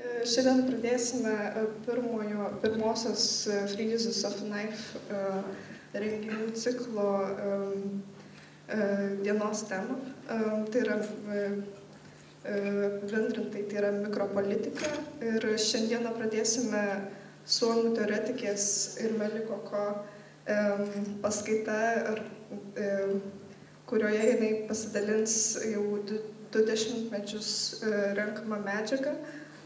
Šiandien pradėsime pirmosios Freezes of Knife renginių ciklo dienos temą. Tai yra bendrintai, tai yra mikropolitika. Ir šiandieną pradėsime suomių teoretikės Irmeli Kokko paskaita, kurioje jinai pasidalins jau 20 mečius renkamą medžiagą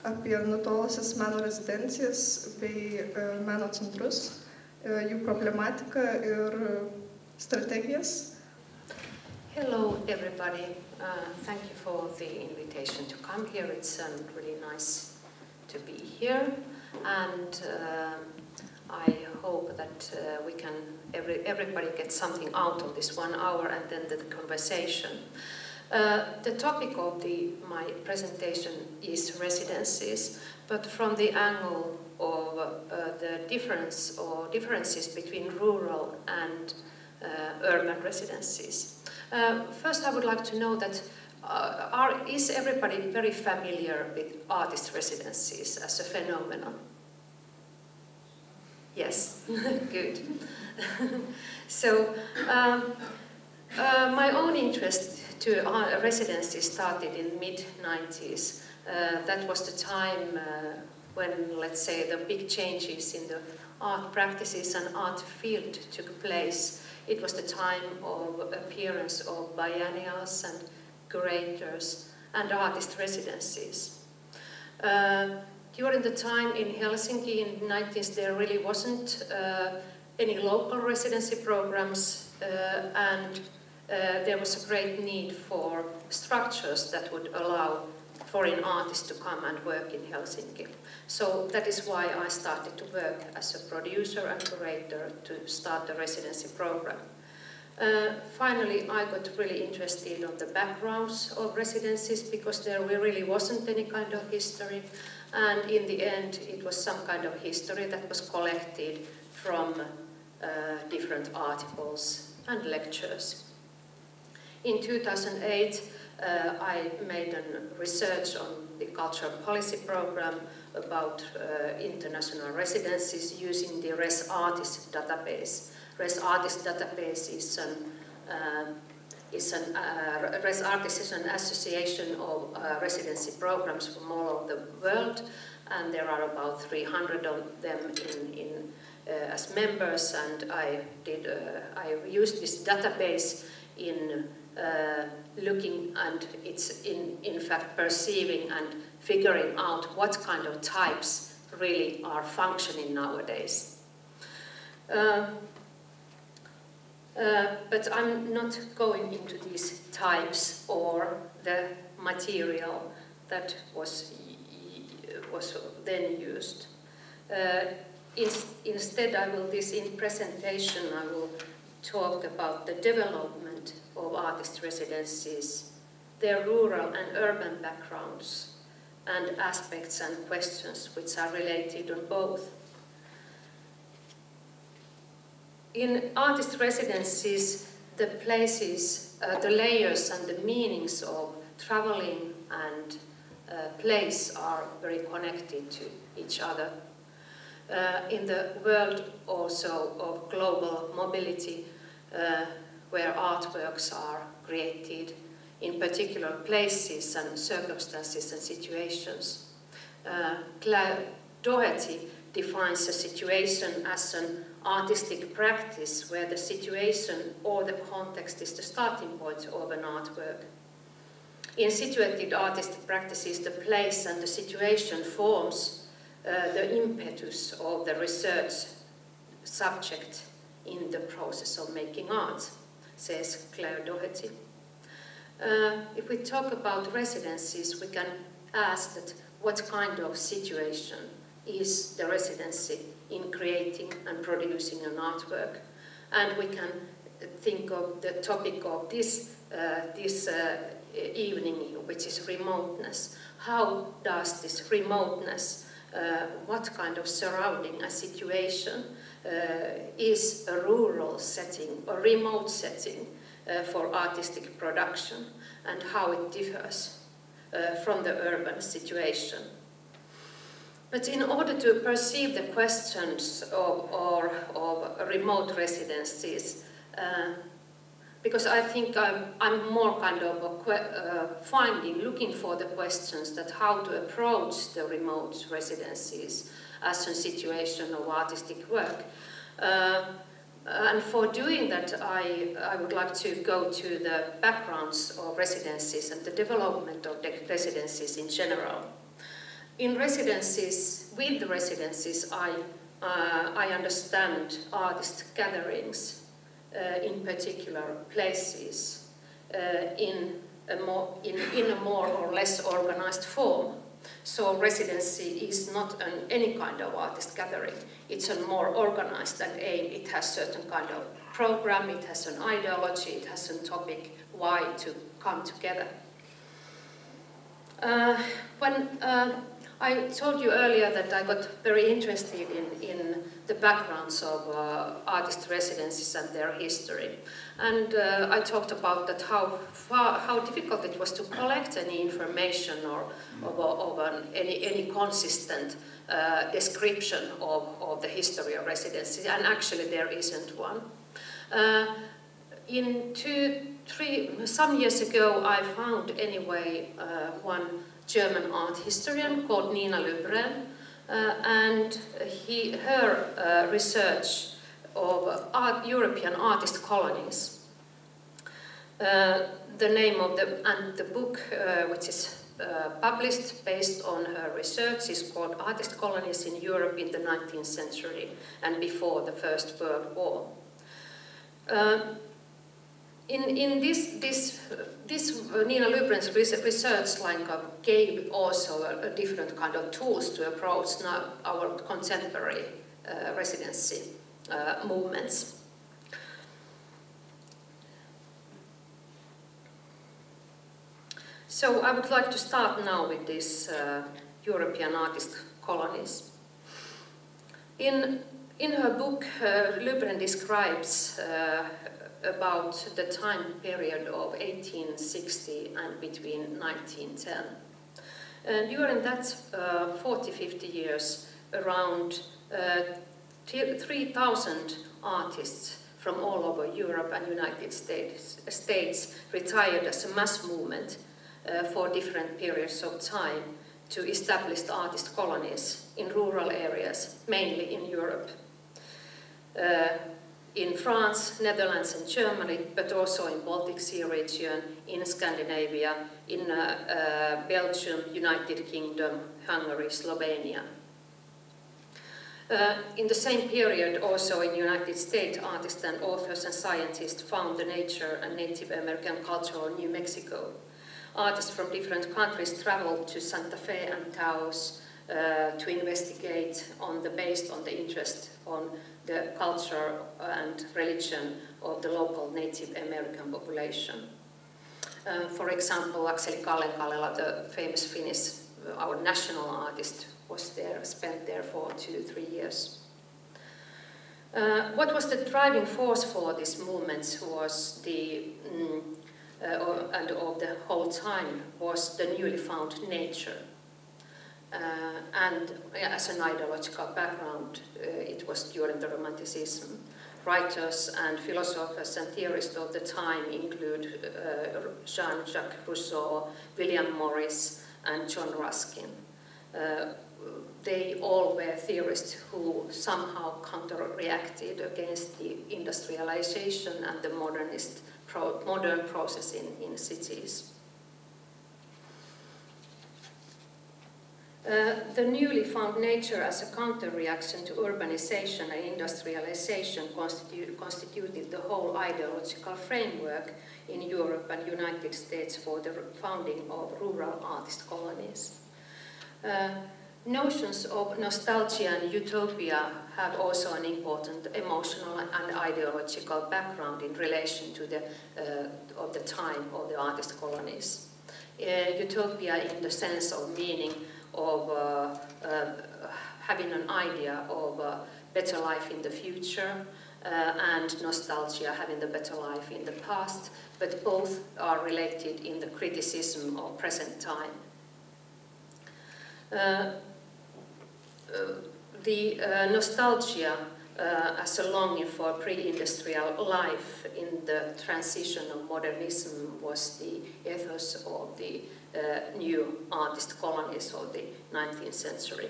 apie nutolusias meno rezidencijas bei meno centrus, jų problematiką ir strategijas. Hello everybody, thank you for the invitation to come here. It's really nice to be here, and I hope that we can everybody get something out of this 1 hour and then the conversation. The topic of my presentation is residencies, but from the angle of the differences between rural and urban residencies. First, I would like to know that is everybody very familiar with artist residencies as a phenomenon? Yes, good. So, my own interest to residency started in mid-90s. That was the time when, let's say, the big changes in the art practices and art field took place. It was the time of appearance of biennials and curators and artist residencies. During the time in Helsinki in the 90s, there really wasn't any local residency programs, and there was a great need for structures that would allow foreign artists to come and work in Helsinki. So that is why I started to work as a producer and curator to start the residency program. Finally, I got really interested in the backgrounds of residencies because there really wasn't any kind of history, and in the end it was some kind of history that was collected from different articles and lectures. In 2008, I made a research on the cultural policy program about international residencies using the Res Artis database. Res Artis database is Res Artis is an association of residency programs from all over the world, and there are about 300 of them as members. And I used this database in looking, and it's in fact perceiving and figuring out what kind of types really are functioning nowadays. But I'm not going into these types or the material that was then used. Instead, in presentation, I will talk about the development of artist residencies, their rural and urban backgrounds, and aspects and questions which are related on both. In artist residencies, the places, the layers and the meanings of traveling and place are very connected to each other. In the world also of global mobility, where artworks are created in particular places and circumstances and situations. Claire Doherty defines a situation as an artistic practice where the situation or the context is the starting point of an artwork. In situated artistic practices, the place and the situation forms the impetus of the research subject in the process of making art, says Claire Doherty. If we talk about residencies, we can ask that what kind of situation is the residency in creating and producing an artwork. And we can think of the topic of this evening, which is remoteness. How does this remoteness, what kind of surrounding a situation is a rural setting, a remote setting for artistic production, and how it differs from the urban situation. But in order to perceive the questions of remote residencies, because I think I'm more kind of looking for the questions that how to approach the remote residencies as a situation of artistic work. And for doing that, I would like to go to the backgrounds of residencies and the development of the residencies in general. In residencies, with the residencies, I understand artist gatherings in particular places in a more or less organized form. So residency is not any kind of artist gathering. It's a more organized and aim. It has certain kind of program, it has an ideology, it has a topic why to come together. When I told you earlier that I got very interested in the backgrounds of artist residencies and their history. And I talked about that how difficult it was to collect any information or any consistent description of the history of residencies, and actually there isn't one. Some years ago I found anyway one German art historian called Nina Lubren, and her research of European artist colonies. The name of the book, which is published based on her research, is called Artist Colonies in Europe in the 19th Century and Before the First World War. In this Nina Lubren's research gave also a different kind of tools to approach now our contemporary residency movements. So I would like to start now with these European artist colonies. In her book, Lubren describes about the time period of 1860 and between 1910. During that 40-50 years, around 3,000 artists from all over Europe and United States retired as a mass movement for different periods of time to establish artist colonies in rural areas, mainly in Europe. In France, Netherlands and Germany, but also in Baltic Sea region, in Scandinavia, in Belgium, United Kingdom, Hungary, Slovenia. In the same period, also in the United States, artists and authors and scientists found the nature and Native American culture of New Mexico. Artists from different countries traveled to Santa Fe and Taos to investigate based on the interest on the culture and religion of the local Native American population. For example, Akseli Kallenkallela, the famous Finnish, our national artist, spent there for 2-3 years. What was the driving force for this movement was and of the whole time was the newly found nature. And as an ideological background, it was during the Romanticism. Writers and philosophers and theorists of the time include Jean-Jacques Rousseau, William Morris, and John Ruskin. They all were theorists who somehow counter-reacted against the industrialization and the modern process in cities. The newly found nature as a counter-reaction to urbanization and industrialization constituted the whole ideological framework in Europe and United States for the founding of rural artist colonies. Notions of nostalgia and utopia have also an important emotional and ideological background in relation to the time of the artist colonies. Utopia in the sense of meaning of having an idea of a better life in the future, and nostalgia having the better life in the past, but both are related in the criticism of present time. the nostalgia as a longing for pre-industrial life in the transition of modernism was the ethos of the new artist colonies of the 19th century.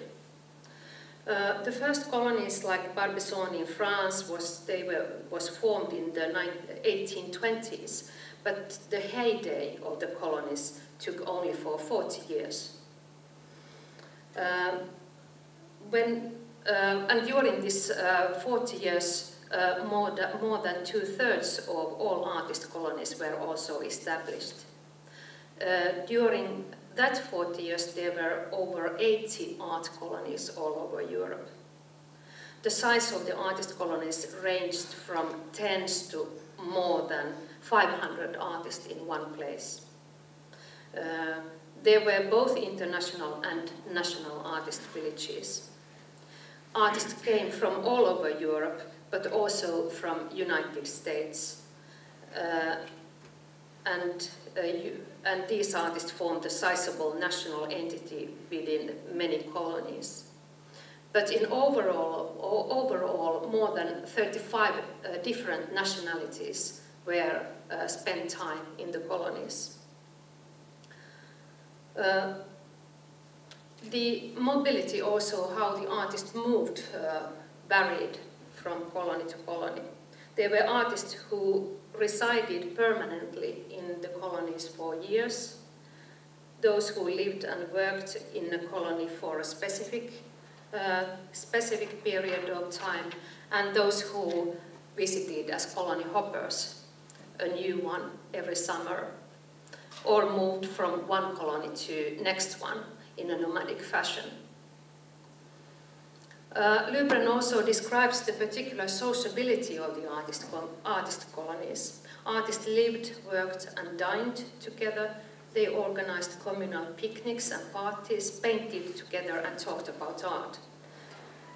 The first colonies, like Barbizon in France, was formed in the 1820s, but the heyday of the colonies took only for 40 years. And during this 40 years, more than 2/3 of all artist colonies were also established. During that 40 years, there were over 80 art colonies all over Europe. The size of the artist colonies ranged from tens to more than 500 artists in one place. There were both international and national artist villages. Artists came from all over Europe, but also from United States. And these artists formed a sizable national entity within many colonies. But in overall more than 35 different nationalities were spent time in the colonies. The mobility also, how the artists moved, varied from colony to colony. There were artists who resided permanently in the colonies for years, those who lived and worked in a colony for a specific period of time, and those who visited as colony hoppers, a new one every summer, or moved from one colony to next one in a nomadic fashion. Löfgren also describes the particular sociability of the artist colonies. Artists lived, worked and dined together. They organized communal picnics and parties, painted together and talked about art.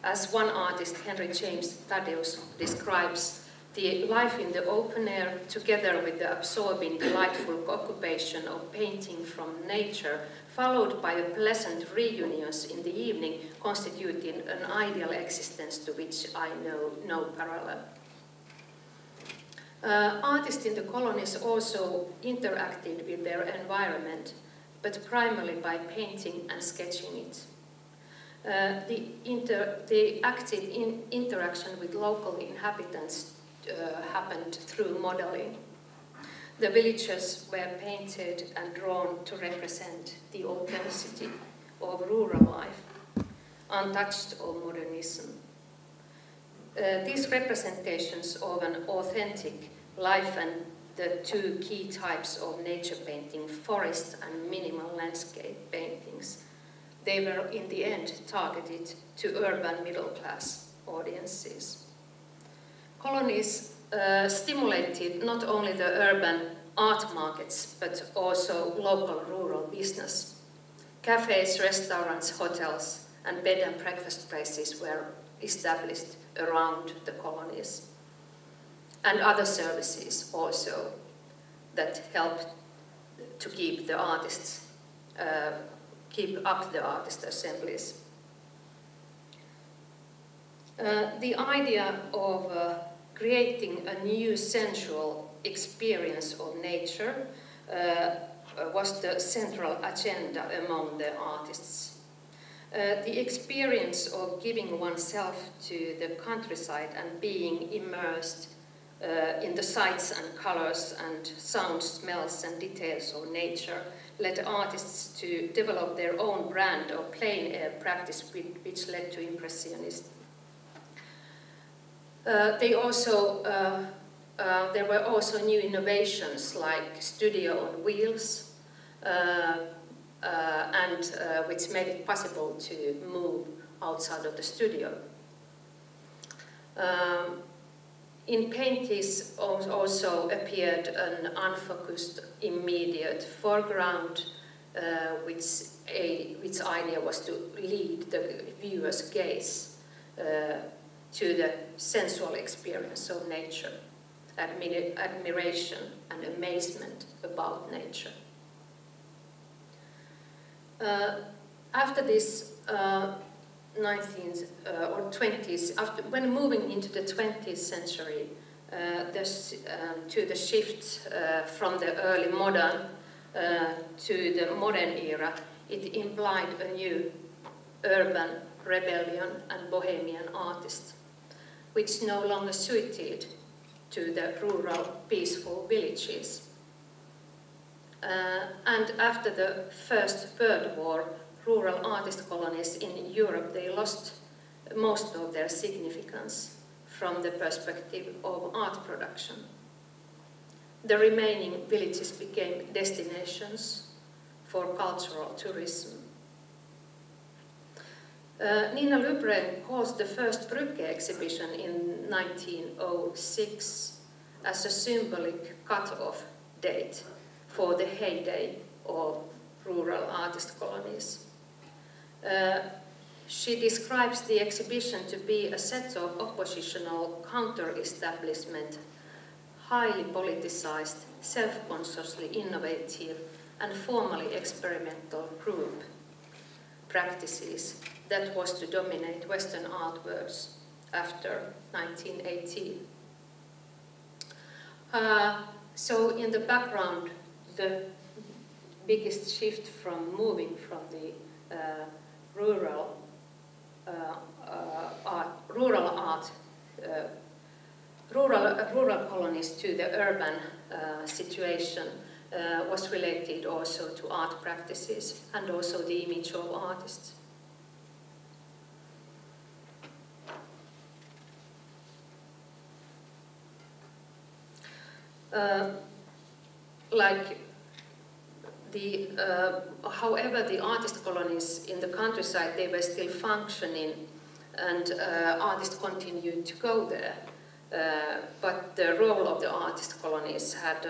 As one artist, Henry James Thaddeus, describes, the life in the open air, together with the absorbing, delightful occupation of painting from nature, followed by a pleasant reunions in the evening, constituting an ideal existence to which I know no parallel. Artists in the colonies also interacted with their environment, but primarily by painting and sketching it. The active interaction with local inhabitants happened through modeling. The villages were painted and drawn to represent the authenticity of rural life, untouched of modernism. These representations of an authentic life and the two key types of nature painting, forest and minimal landscape paintings, they were in the end targeted to urban middle-class audiences. Colonies stimulated not only the urban art markets, but also local rural business. Cafes, restaurants, hotels, and bed and breakfast places were established around the colonies. And other services also that helped to keep the artists, keep up the artist assemblies. The idea of creating a new sensual experience of nature was the central agenda among the artists. The experience of giving oneself to the countryside and being immersed in the sights and colors and sounds, smells and details of nature led artists to develop their own brand of plein air practice, which led to Impressionism. There were also new innovations like studio on wheels, which made it possible to move outside of the studio. In paintings also appeared an unfocused, immediate foreground, which idea was to lead the viewer's gaze to the sensual experience of nature, admiration and amazement about nature. After this, 19th or 20s, when moving into the 20th century, to the shift from the early modern to the modern era, it implied a new urban rebellion and bohemian artist, which no longer suited to the rural, peaceful villages. And after the First World War, rural artist colonies in Europe, they lost most of their significance from the perspective of art production. The remaining villages became destinations for cultural tourism. Nina Lubren calls the first Brücke exhibition in 1906 as a symbolic cut-off date for the heyday of rural artist colonies. She describes the exhibition to be a set of oppositional counter-establishment, highly politicized, self-consciously innovative and formally experimental group practices that was to dominate Western art worlds after 1918. So in the background, the biggest shift from moving from the rural colonies to the urban situation was related also to art practices and also the image of artists. However, the artist colonies in the countryside, they were still functioning, and artists continued to go there. But the role of the artist colonies had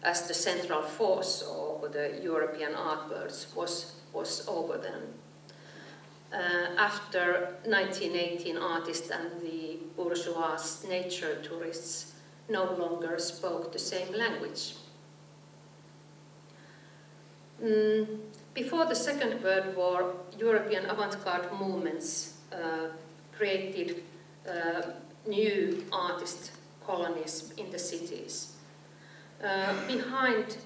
as the central force of the European art worlds was over then. After 1918, artists and the bourgeois nature tourists no longer spoke the same language. Before the Second World War, European avant-garde movements created new artist colonies in the cities. Behind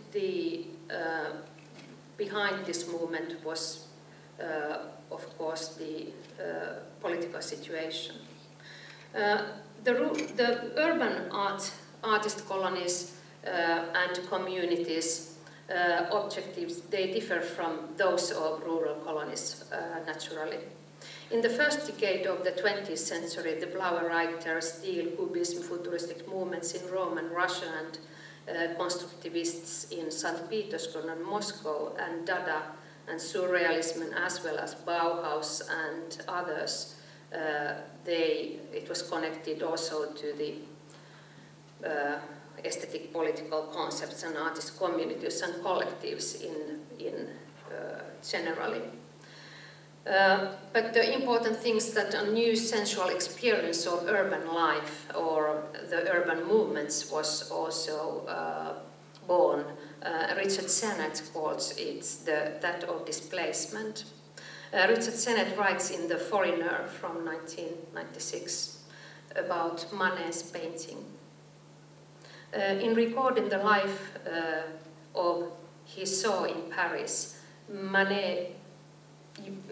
this movement was, of course, the political situation. The urban artist colonies and communities objectives, they differ from those of rural colonies, naturally. In the first decade of the 20th century, the Blauer-Reiter, Style, Cubism, futuristic movements in Rome and Russia, and constructivists in St. Petersburg and Moscow, and Dada and Surrealism, as well as Bauhaus and others, it was connected also to the aesthetic political concepts and artist communities and collectives in generally. But the important things that a new sensual experience of urban life or the urban movements was also born. Richard Sennett calls it that of displacement. Richard Sennett writes in The Foreigner from 1996 about Manet's painting. In recording the life of he saw in Paris, Manet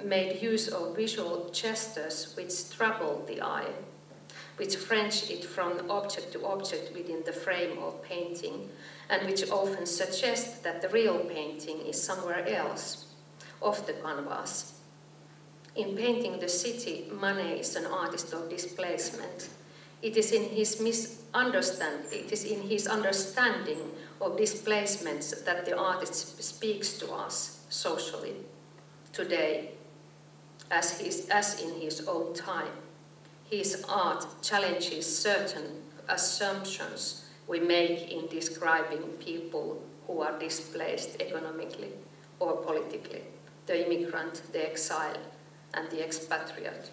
made use of visual gestures which troubled the eye, which French it from object to object within the frame of painting, and which often suggest that the real painting is somewhere else, off the canvas. In painting the city, Manet is an artist of displacement. It is in his understanding of displacements that the artist speaks to us socially today, as in his own time. His art challenges certain assumptions we make in describing people who are displaced economically or politically, the immigrant, the exile, and the expatriate.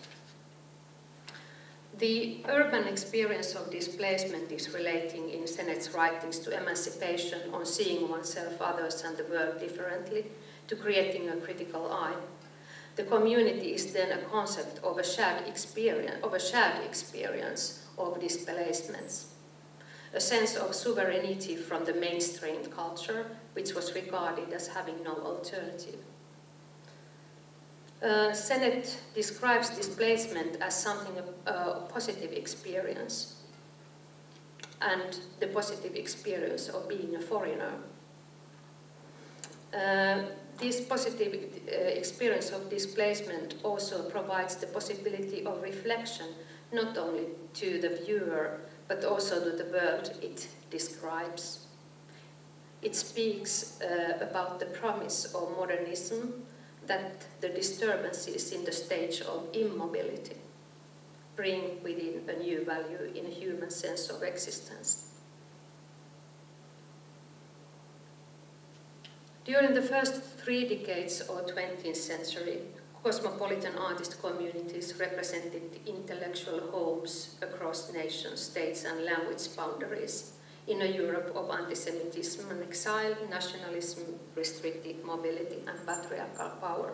The urban experience of displacement is relating in Sennett's writings to emancipation, on seeing oneself, others, and the world differently, to creating a critical eye. The community is then a concept of a shared experience of displacements, a sense of sovereignty from the mainstream culture, which was regarded as having no alternative. Sennett describes displacement as something a positive experience, and the positive experience of being a foreigner. This positive experience of displacement also provides the possibility of reflection, not only to the viewer, but also to the world it describes. It speaks about the promise of modernism, that the disturbances in the stage of immobility bring within a new value in a human sense of existence. During the first 3 decades of the 20th century, cosmopolitan artist communities represented intellectual homes across nations, states and language boundaries in a Europe of anti-Semitism and exile, nationalism, restricted mobility and patriarchal power.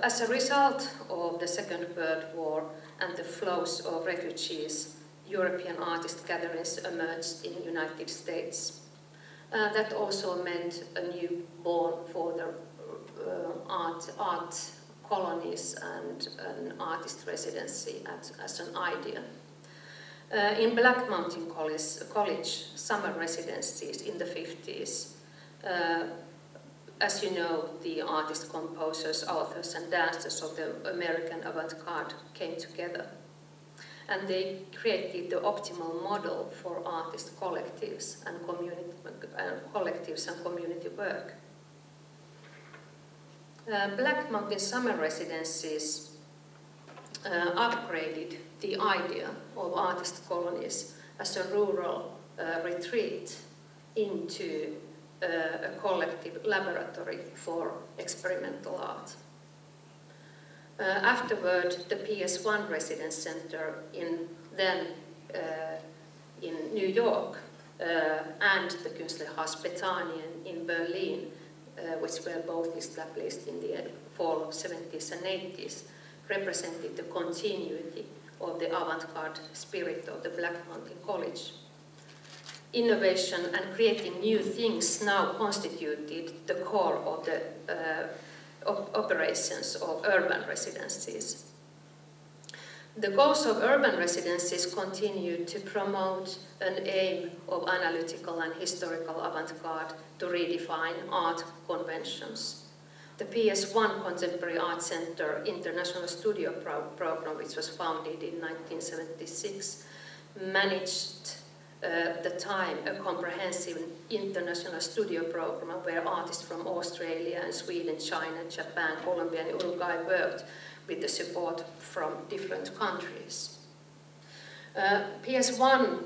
As a result of the Second World War and the flows of refugees, European artist gatherings emerged in the United States. That also meant a new born for the art colonies and an artist residency as an idea. In Black Mountain College summer residencies in the 50s, as you know, the artists, composers, authors and dancers of the American avant-garde came together. And they created the optimal model for artist collectives and community work. Black Mountain summer residencies upgraded the idea of artist colonies as a rural retreat into a collective laboratory for experimental art. Afterward, the PS1 Residence Center in New York and the Künstlerhaus Bethanien in Berlin, which were both established in the fall of 70s and 80s, represented the continuity of the avant-garde spirit of the Black Mountain College. Innovation and creating new things now constituted the core of the operations of urban residencies. The goals of urban residencies continued to promote an aim of analytical and historical avant-garde to redefine art conventions. The PS1 Contemporary Art Center International Studio Program, which was founded in 1976, managed at the time a comprehensive international studio program where artists from Australia and Sweden, China, Japan, Colombia and Uruguay worked with the support from different countries. PS1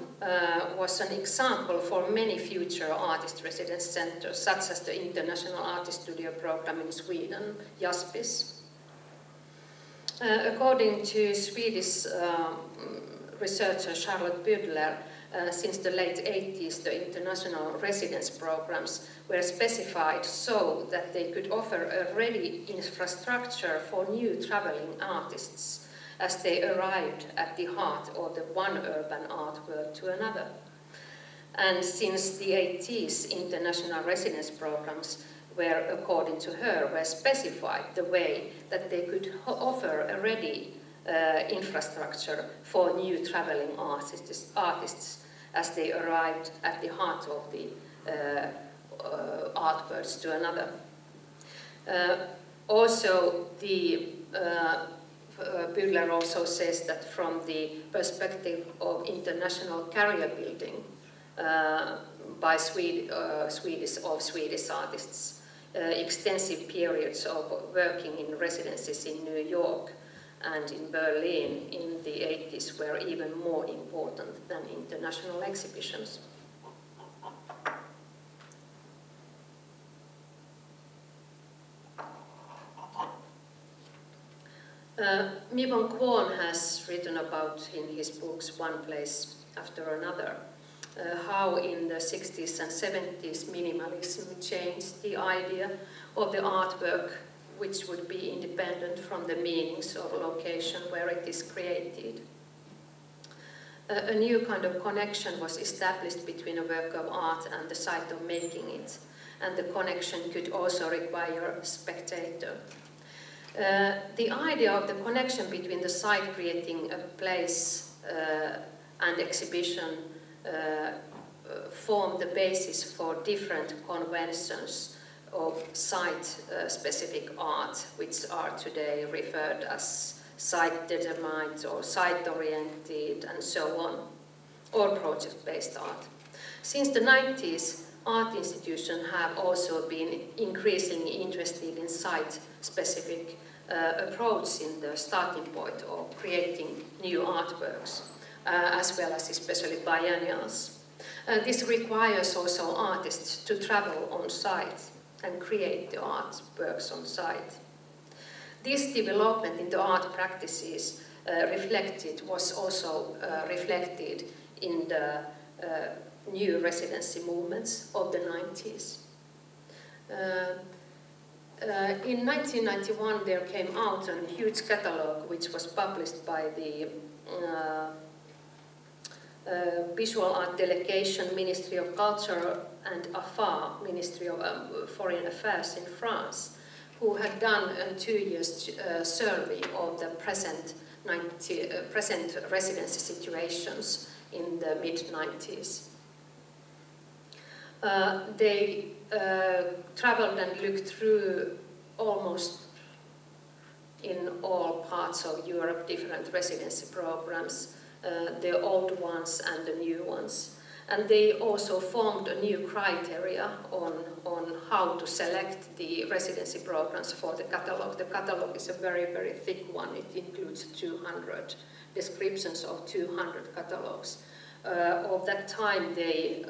was an example for many future artist residence centers, such as the International Artist Studio Program in Sweden, JASPIS. According to Swedish researcher Charlotte Bydler, since the late 80s, the international residence programs were specified so that they could offer a ready infrastructure for new traveling artists as they arrived at the heart of the one urban art world to another. And since the 80s, international residence programs were, according to her, were specified the way that they could offer a ready infrastructure for new traveling artists as they arrived at the heart of the art worlds to another. Also, the Bydler also says that from the perspective of international career building by Swedish artists, extensive periods of working in residences in New York and in Berlin in the 80s were even more important than international exhibitions. Mi Bong Kwon has written about in his books One Place After Another how in the 60s and 70s minimalism changed the idea of the artwork, which would be independent from the meanings or location where it is created. A new kind of connection was established between a work of art and the site of making it, and the connection could also require a spectator. The idea of the connection between the site creating a place and exhibition formed the basis for different conventions of site-specific art, which are today referred as site-determined or site-oriented and so on, or project-based art. Since the 90s, art institutions have also been increasingly interested in site-specific approach in the starting point of creating new artworks, as well as especially biennials. This requires also artists to travel on site and create the artworks on site. This development in the art practices was also reflected in the new residency movements of the 90s. In 1991 there came out a huge catalogue which was published by the Visual Art Delegation, Ministry of Culture, and AFA, Ministry of Foreign Affairs in France, who had done a 2-year survey of the present residency situations in the mid-90s. They traveled and looked through almost in all parts of Europe different residency programs, the old ones and the new ones. And they also formed a new criteria on how to select the residency programs for the catalogue. The catalogue is a very, very thick one. It includes 200 descriptions of 200 catalogues. Of that time, they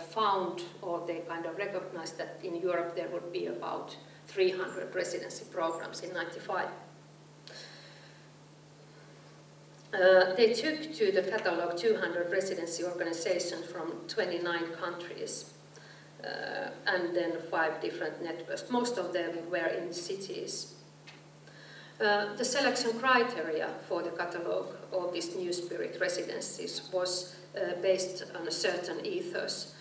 found, or they kind of recognized that in Europe there would be about 300 residency programs in '95. They took to the catalogue 200 residency organizations from 29 countries and then 5 different networks. Most of them were in cities. The selection criteria for the catalogue of these New Spirit residencies was based on a certain ethos,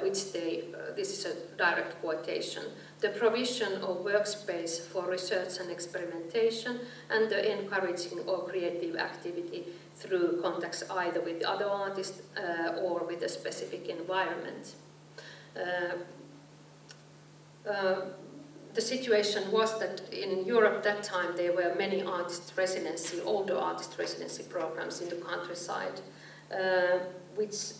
which this is a direct quotation: the provision of workspace for research and experimentation and the encouraging of creative activity through contacts either with other artists or with a specific environment. The situation was that in Europe that time there were many older artist residency programs in the countryside, which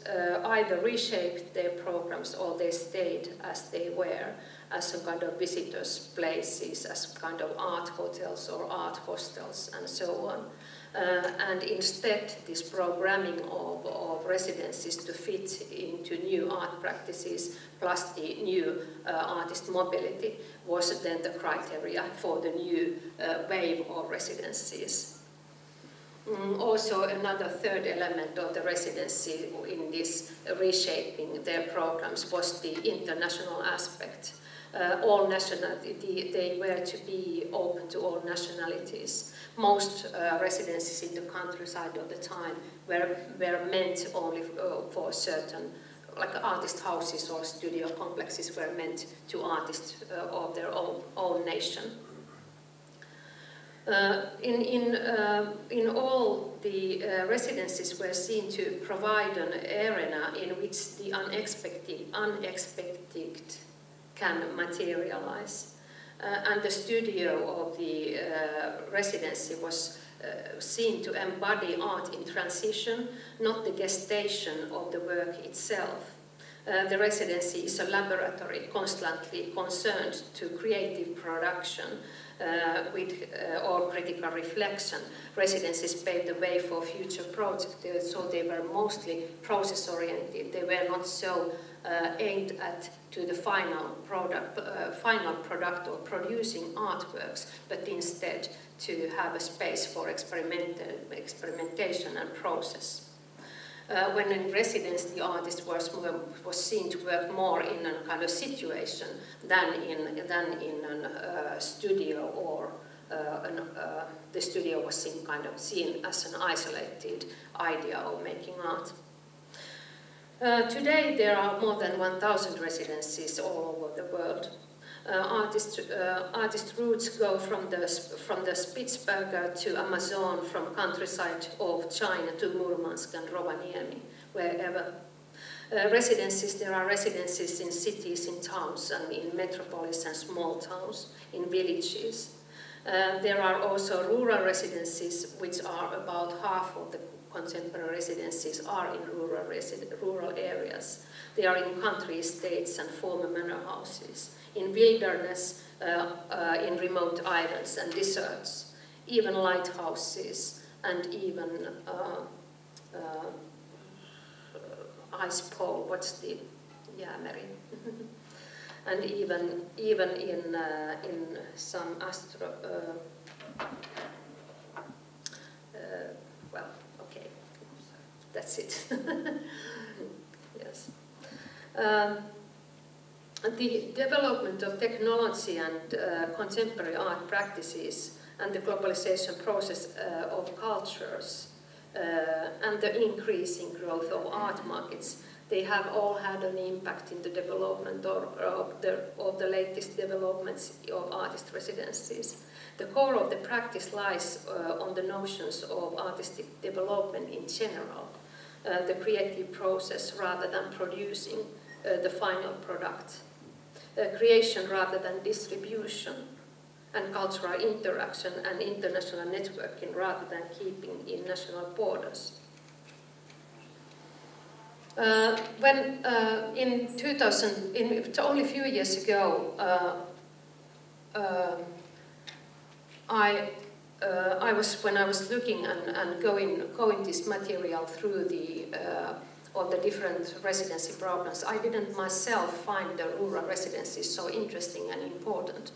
either reshaped their programs or they stayed as they were, as a kind of visitors' places, as kind of art hotels or art hostels and so on. And instead this programming of residencies to fit into new art practices plus the new artist mobility was then the criteria for the new wave of residencies. Also another third element of the residency in this reshaping their programs was the international aspect. All nationalities, they were to be open to all nationalities. Most residencies in the countryside of the time were meant only for certain, like artist houses or studio complexes were meant to artists of their own nation. In all, the residencies were seen to provide an arena in which the unexpected can materialize. And the studio of the residency was seen to embody art in transition, not the gestation of the work itself. The residency is a laboratory constantly concerned to creative production or critical reflection. Residencies paved the way for future projects, so they were mostly process-oriented. They were not so aimed to the final product or producing artworks, but instead to have a space for experimentation and process. when in residence the artist was seen to work more in a kind of situation than in a studio, or the studio was seen as an isolated idea of making art. Today there are more than 1,000 residencies all over the world. Artist routes go from the Spitsbergen to Amazon, from countryside of China to Murmansk and Rovaniemi, wherever. There are residencies in cities, in towns, and in metropolis and small towns, in villages. There are also rural residencies, which are about half of the contemporary residencies are in rural areas. They are in country estates and former manor houses, in wilderness, in remote islands and deserts, even lighthouses, and even ice pole. What's the Mary? And even in some well, okay, that's it. Yes. The development of technology and contemporary art practices and the globalization process of cultures and the increasing growth of art markets, they have all had an impact in the development of the latest developments of artist residencies. The core of the practice lies on the notions of artistic development in general, the creative process rather than producing the final product, creation rather than distribution, and cultural interaction and international networking rather than keeping in national borders. When in 2000, only a few years ago, when I was looking and going this material through all the different residency programs, I didn't myself find the rural residencies so interesting and important.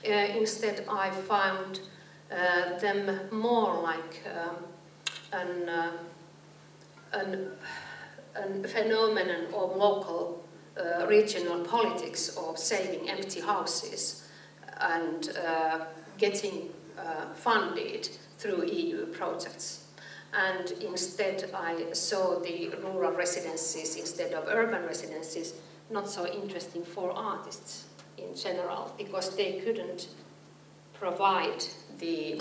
Instead, I found them more like a phenomenon of local regional politics of saving empty houses and getting funded through EU projects. And instead I saw the rural residencies instead of urban residencies not so interesting for artists in general, because they couldn't provide the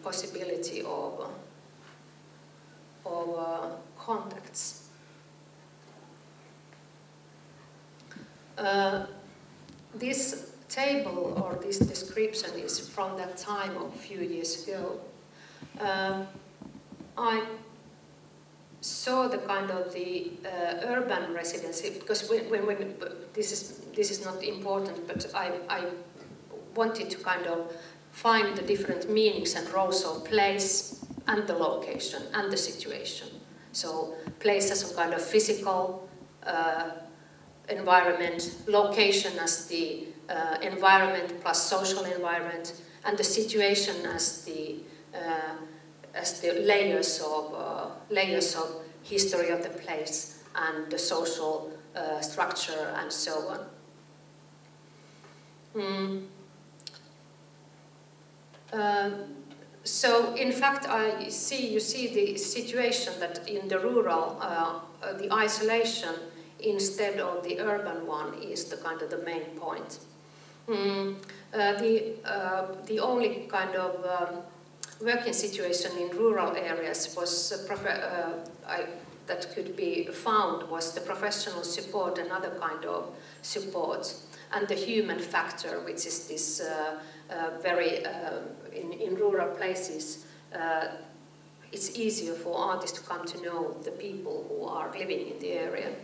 possibility of contacts. This table or this description is from that time of a few years ago. I saw the kind of the urban residency, because when this is not important, but I wanted to kind of find the different meanings and roles of place and the location and the situation. So place as some kind of physical environment, location as the environment plus social environment, and the situation as the layers of history of the place and the social structure and so on. So in fact, you see the situation that in the rural, the isolation instead of the urban one is the kind of the main point. The only kind of working situation in rural areas was that could be found was the professional support and other kind of support, and the human factor, which is this very in rural places. It's easier for artists to come to know the people who are living in the area.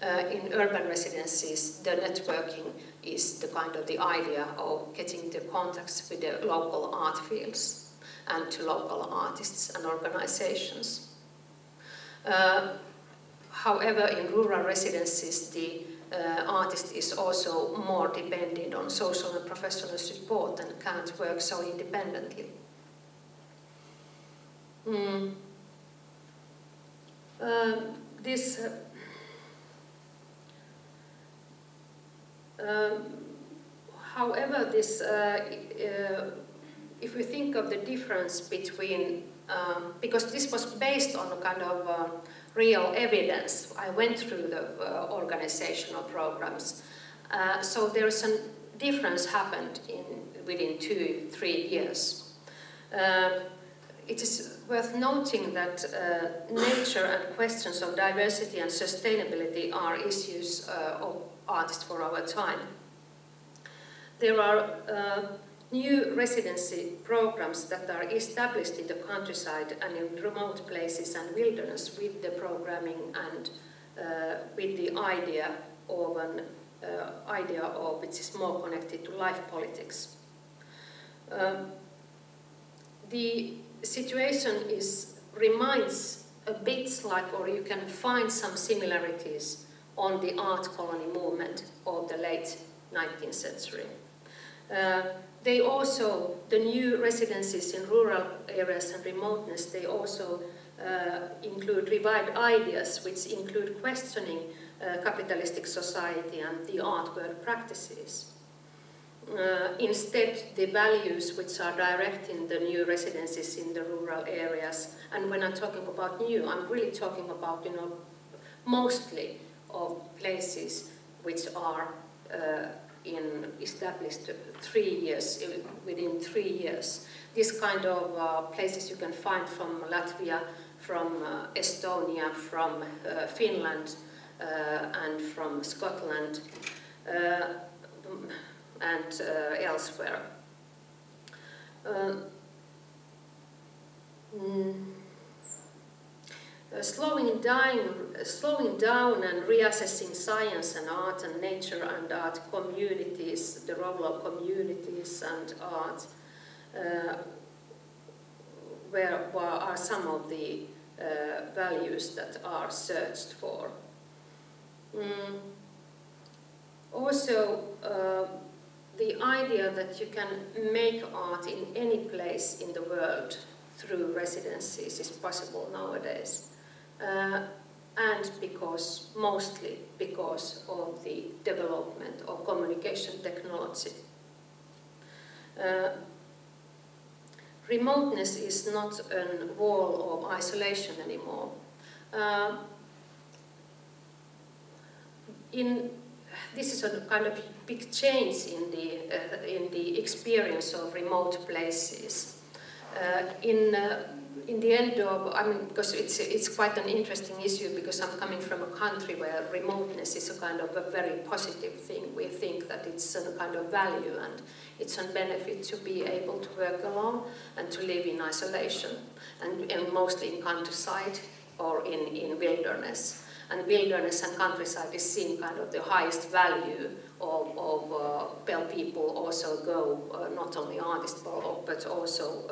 In urban residencies, the networking is the kind of the idea of getting the contacts with the local art fields and to local artists and organizations. However, in rural residencies, the artist is also more dependent on social and professional support and can't work so independently. However, if we think of the difference between, because this was based on a kind of real evidence, I went through the organizational programs, so there's a difference happened within 2-3 years. It is worth noting that nature and questions of diversity and sustainability are issues of artists for our time. There are new residency programs that are established in the countryside and in remote places and wilderness with the programming and with the idea of which is more connected to life politics. The situation reminds a bit like, or you can find some similarities on the art colony movement of the late 19th century. The new residencies in rural areas and remoteness, they also include revived ideas which include questioning capitalistic society and the art world practices. Instead, the values which are directing the new residencies in the rural areas, and when I'm talking about new, I'm really talking about, mostly of places which are established 3 years, within 3 years. This kind of places you can find from Latvia, from Estonia, from Finland, and from Scotland, and elsewhere. Slowing down and reassessing science and art and nature and art communities, the role of communities and art, where are some of the values that are searched for. Also, the idea that you can make art in any place in the world through residencies is possible nowadays. And mostly because of the development of communication technology. Remoteness is not a wall of isolation anymore. This is a kind of big change in the experience of remote places. In the end of, because it's quite an interesting issue, because I'm coming from a country where remoteness is a kind of a very positive thing. We think that it's a kind of value and it's a benefit to be able to work alone and to live in isolation, and mostly in countryside or in wilderness. And wilderness and countryside is seen kind of the highest value of where people also go, not only artists, but also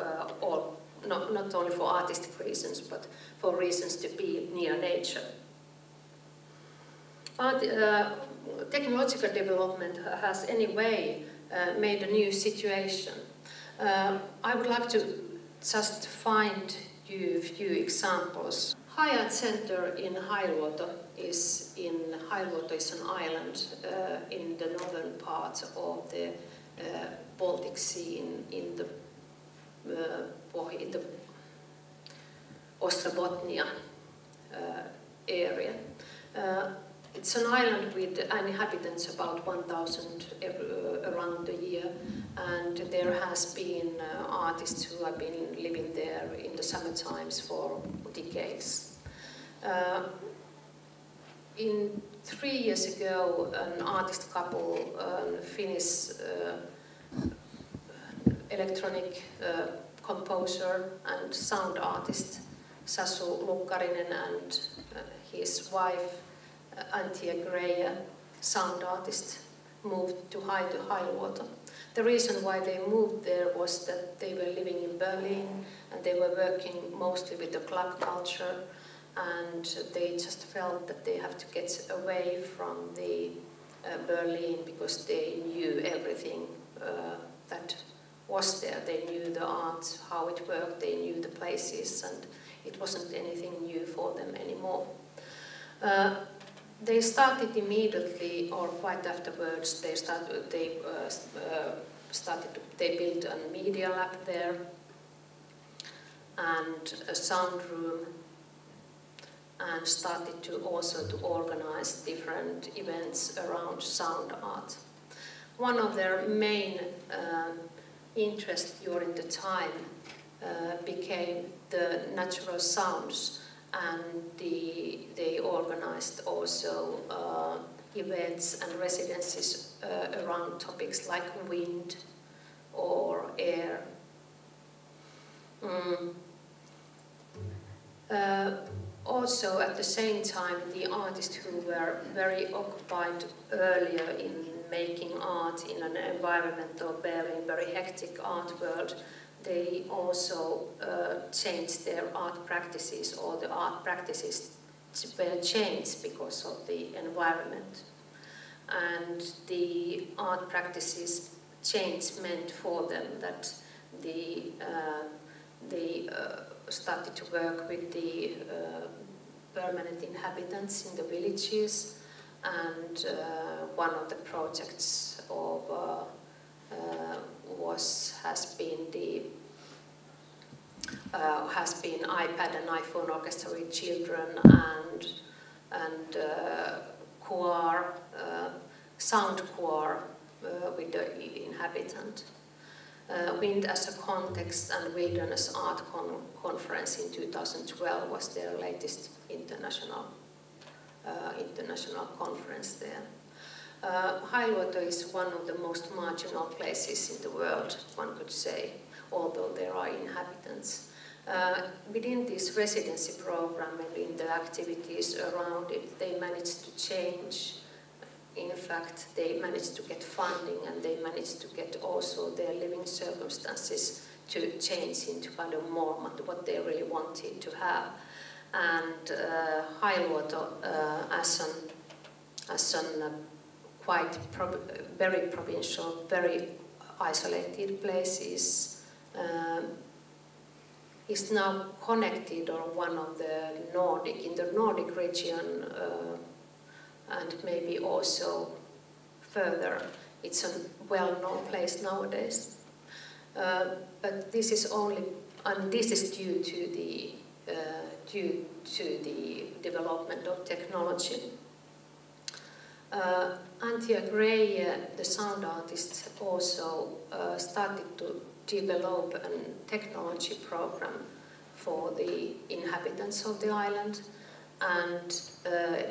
not only for artistic reasons, but for reasons to be near nature. Technological development has anyway made a new situation. I would like to just find you a few examples. Hyatt Center in Hailuoto is an island in the northern part of the Baltic Sea in the Ausra area. It's an island with inhabitants about 1,000 around the year, and there has been artists who have been living there in the summer times for decades. 3 years ago, an artist couple, Finnish electronic composer and sound artist Sasu Lukkarinen and his wife Antia Greya, sound artist, moved to Hailuoto. The reason why they moved there was that they were living in Berlin and they were working mostly with the club culture, and they just felt that they have to get away from the Berlin, because they knew everything that was there. They knew the art, how it worked, they knew the places, and it wasn't anything new for them anymore. They started immediately, or quite afterwards, they built a media lab there, and a sound room, and started to also to organize different events around sound art. One of their main interests during the time became the natural sounds, and they organized also events and residencies around topics like wind or air. Also, at the same time, the artists who were very occupied earlier in making art in an environment of very hectic art world, they also changed their art practices, or the art practices were changed because of the environment. And the art practices change meant for them that they started to work with the permanent inhabitants in the villages, and one of the projects of has been iPad and iPhone orchestra with children, and choir, sound choir with the inhabitant. Wind as a Context and Wilderness Art Conference in 2012 was their latest international conference there. Hailuoto is one of the most marginal places in the world, one could say, although there are inhabitants. Within this residency program and in the activities around it, they managed to change. In fact, they managed to get funding, and they managed to get also their living circumstances to change into kind of more what they really wanted to have. And Hailuoto, as an quite very provincial, very isolated place, is now connected, or one of the in the Nordic region, and maybe also further. It's a well-known place nowadays. But this is only, and this is due to the development of technology. Antje Gray, the sound artist, also started to develop a technology program for the inhabitants of the island, and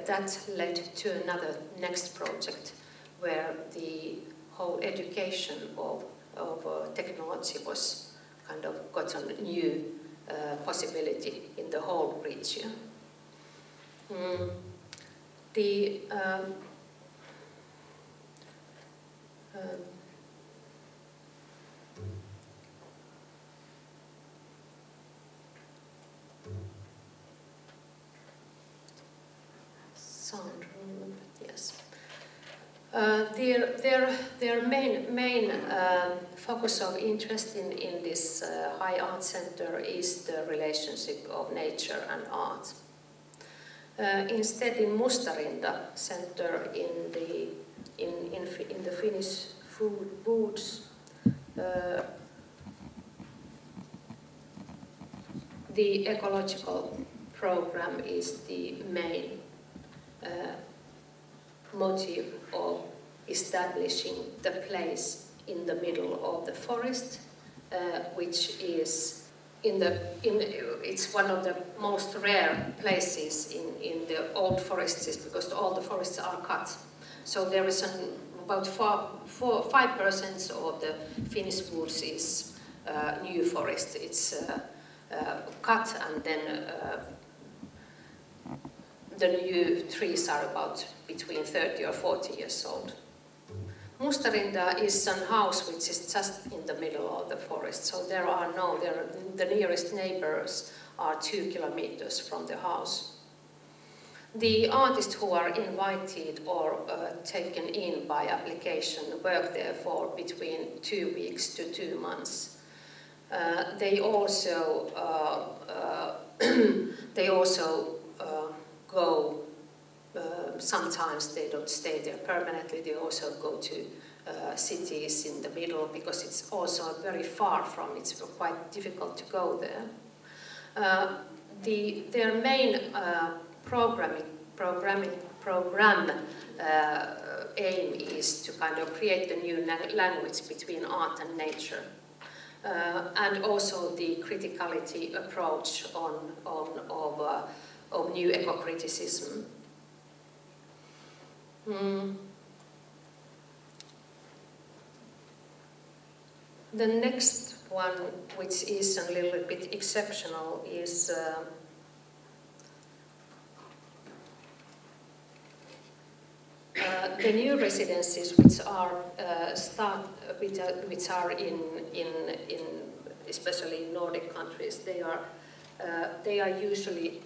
that led to another next project where the whole education of technology was kind of got a new possibility in the whole region. Sound room, yes. Their main focus of interest in this high art center is the relationship of nature and art. Instead, in Mustarinta Center in the Finnish woods, the ecological program is the main motive of establishing the place in the middle of the forest, which is it's one of the most rare places in the old forests, because all the forests are cut. So there is about 5% of the Finnish woods is new forest. It's cut, and then the new trees are about between 30 or 40 years old. Mustarinta is a house which is just in the middle of the forest, so the nearest neighbors are 2 kilometers from the house. The artists who are invited or taken in by application work there for between 2 weeks to 2 months. They also go. Sometimes they don't stay there permanently. They also go to cities in the middle because it's also very far from. It's quite difficult to go there. Their main program aim is to kind of create a new language between art and nature, and also the criticality approach of new eco-criticism. The next one, which is a little bit exceptional, is the new residencies, which are in especially in Nordic countries. They are usually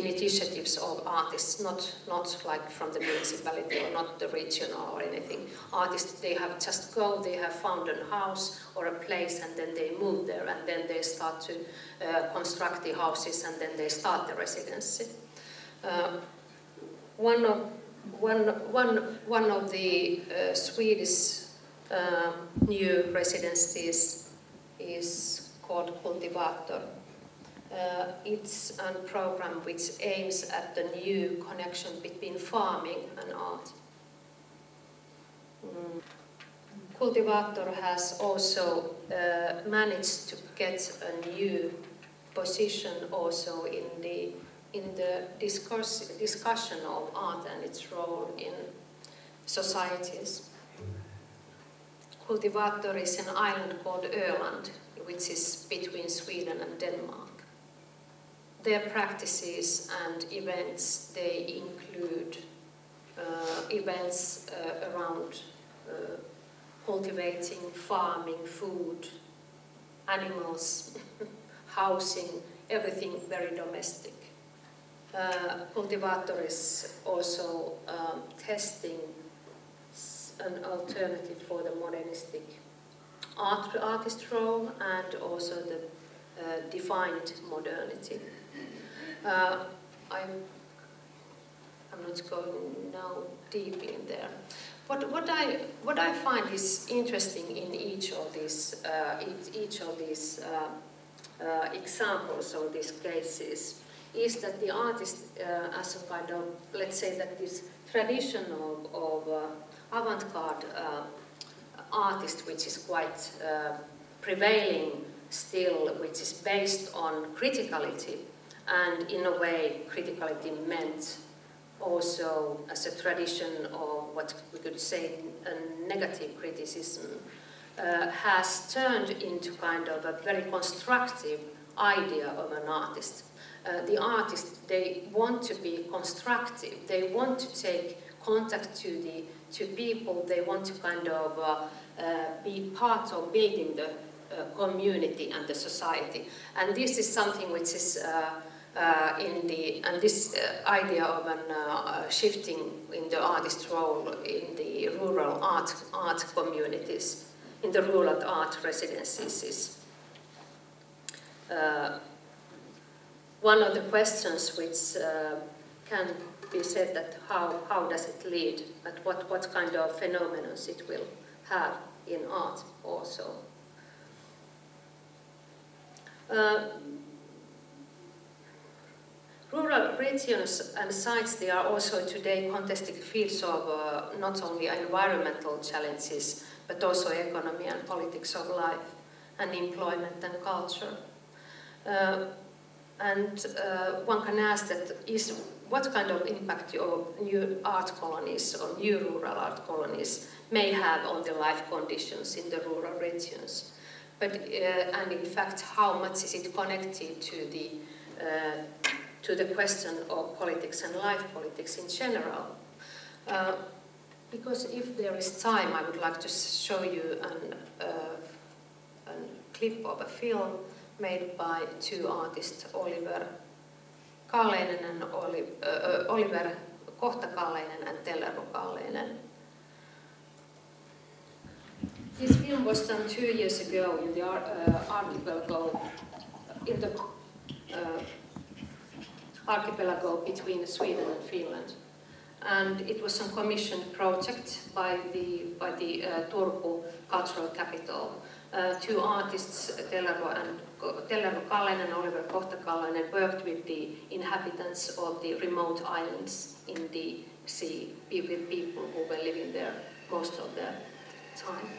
initiatives of artists, not like from the municipality or not the regional or anything. Artists, they have found a house or a place, and then they move there, and then they start to construct the houses, and then they start the residency. One of the Swedish new residencies is called Cultivator. It's a program which aims at the new connection between farming and art. Cultivator has also managed to get a new position also in the discussion of art and its role in societies. Cultivator is an island called Öland, which is between Sweden and Denmark. Their practices and events, they include events around cultivating, farming, food, animals, housing, everything very domestic. Cultivator is also testing an alternative for the modernistic artist role and also the defined modernity. I'm not going now deep in there. What I find is interesting in each of these examples or these cases is that the artist, as a kind of, let's say that this tradition of avant-garde artist, which is quite prevailing still, which is based on criticality, and in a way criticality meant also as a tradition of what we could say a negative criticism, has turned into kind of a very constructive idea of an artist. The artists, they want to be constructive, they want to take contact to people, they want to kind of be part of building the community and the society. And this is something which is this idea of an shifting in the artist role in the rural art communities, in the rural art residencies is one of the questions which can be said that how does it lead, but what kind of phenomena it will have in art also. Rural regions and sites, they are also today contested fields of not only environmental challenges, but also economy and politics of life, and employment and culture. One can ask that what kind of impact your new art colonies or new rural art colonies may have on the life conditions in the rural regions. But, and in fact, how much is it connected to the question of politics and life politics in general? Because if there is time, I would like to show you a clip of a film made by two artists, Oliver Kalleinen and Oliver Kohta-Kalleinen and Tellervo Kalleinen. This film was done 2 years ago in the archipelago, archipelago between Sweden and Finland, and it was a commissioned project by the Turku Cultural Capital. 2 artists, Tellervo Kalleinen and Oliver Kohta-Kalleinen, worked with the inhabitants of the remote islands in the sea, with people who were living there most of the time.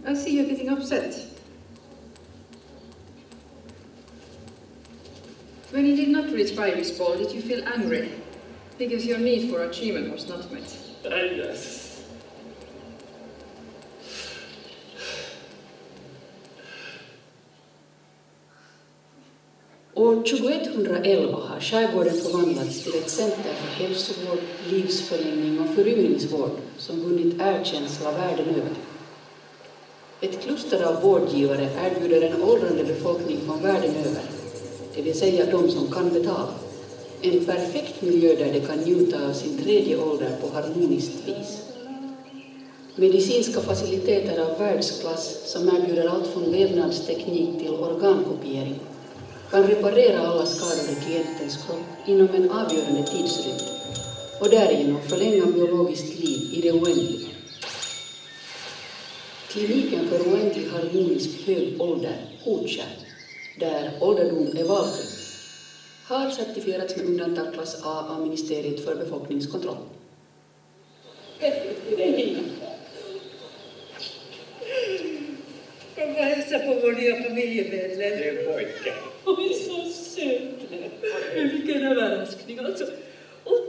I see you're getting upset. When you did not reach Laivys' ball, did you feel angry? Because your need for achievement was not met. Yes. År 2111 har skärgården förvandlats till ett center för hälsovård, livsförlängning och förynningsvård som vunnit erkänsla världen över. Ett kluster av vårdgivare erbjuder en åldrande befolkning från världen över, det vill säga de som kan betala, en perfekt miljö där de kan njuta av sin tredje ålder på harmoniskt vis. Medicinska faciliteter av världsklass som erbjuder allt från levnadsteknik till organkopiering kan reparera alla skador i klientens kropp inom en avgörande tidsrymd och därigenom förlänga biologiskt liv i det oändliga. Kliniken för oändlig harmonisk hög ålder, Hotskär, där ålderdom är valfri, har certifierats med undantag A av Ministeriet för befolkningskontroll. Kom och hälsa på vår nya familjemedlem. Det är en pojke. Oj, så söt. Vilken överraskning. Alltså,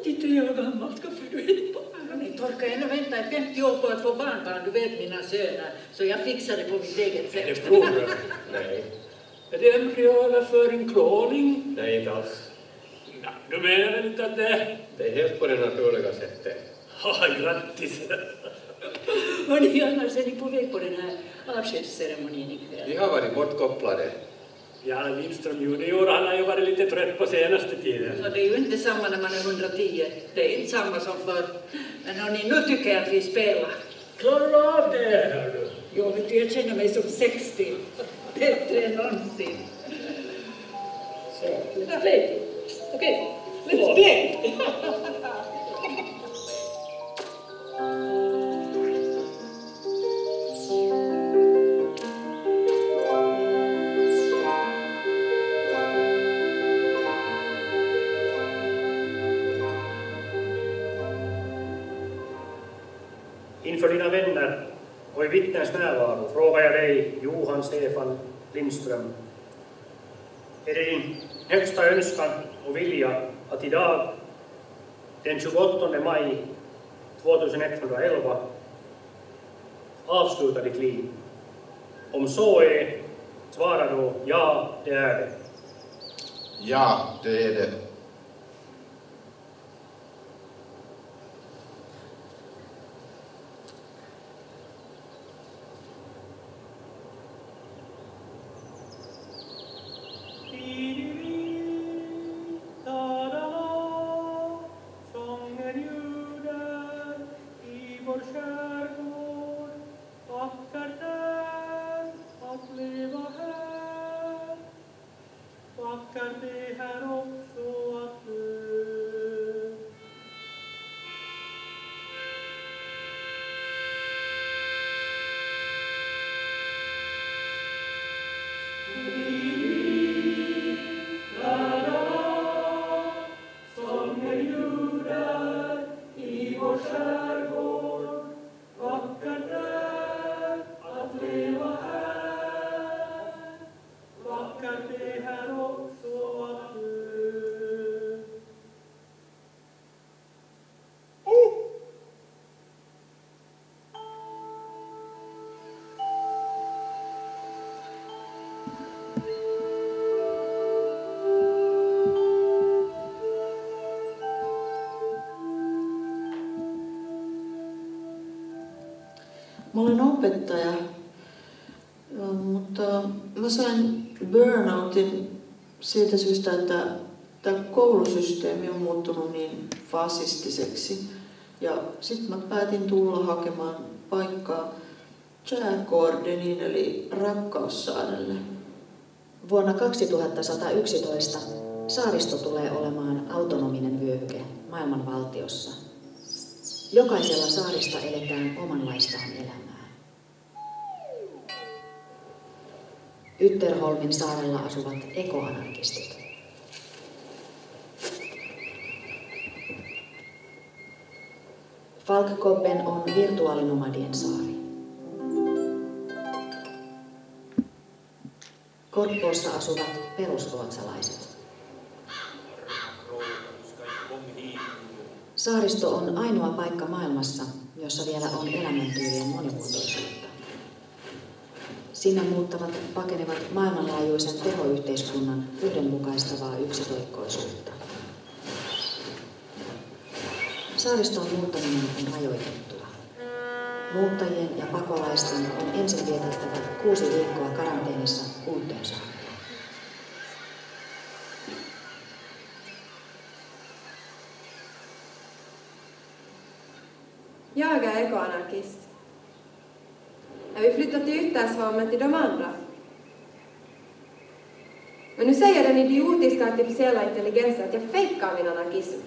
83 år gammal ska du hit på. Ni torkar ännu vänta i 50 år på att få barnbarn. Du vet mina söner. Så jag fixar det på mitt eget sätt. Är det prover? Nej. Är det embryöverföring, kloning? Nej, inte alls. Nej, du menar väl inte att det... Det är helt på det naturliga sättet. Ja, grattis. Hörni, annars är ni på väg på den här avskedsceremonin ikväll. Vi har varit bortkopplade. Ja, Lindström junior, han har ju varit lite trött på senaste tiden. Ja, det är ju inte samma när man är 110. Det är inte samma som förr. Men hörni, nu tycker jag att vi spelar. Klarar av det här du? Jo, vet du, jag känner mig som 60. Bättre än någonsin. Så. Let's play. Okej, let's play. inför dina vänner och i vittnens närvaro frågar jag dig, Johan Stefan Lindström. Är det din högsta önskan och vilja att idag, den 28 maj 2111, avsluta ditt liv? Om så är, svara då ja, det är det. Ja, det är det. Mä olen opettaja, mutta mä sain burnoutin siitä syystä, että tämä koulusysteemi on muuttunut niin fasistiseksi. Ja sitten mä päätin tulla hakemaan paikkaa Tjääkoordeniin eli Rakkaussaarelle. Vuonna 2111 saaristo tulee olemaan autonominen vyöhyke maailman valtiossa. Jokaisella saarista eletään omanlaistaan elämää. Ytterholmin saarella asuvat ekoanarkistit. Falkkobben on virtuaalinomadien saari. Korppoossa asuvat perusruotsalaiset. Saaristo on ainoa paikka maailmassa, jossa vielä on elämäntyylien monimuotoisuutta. Sinne muuttavat pakenevat maailmanlaajuisen tehoyhteiskunnan yhdenmukaistavaa yksitoikkoisuutta. Saaristoon muuttaminen on rajoitettua. Muuttajien ja pakolaisten on ensin vietettävä 6 viikkoa karanteenissa uuteen saareen. Jag är ekoanarkist. Jag vill flytta till Yttersholmen till de andra. Men nu säger den idiotiska artificiella intelligensen att jag fejkar min anarkism.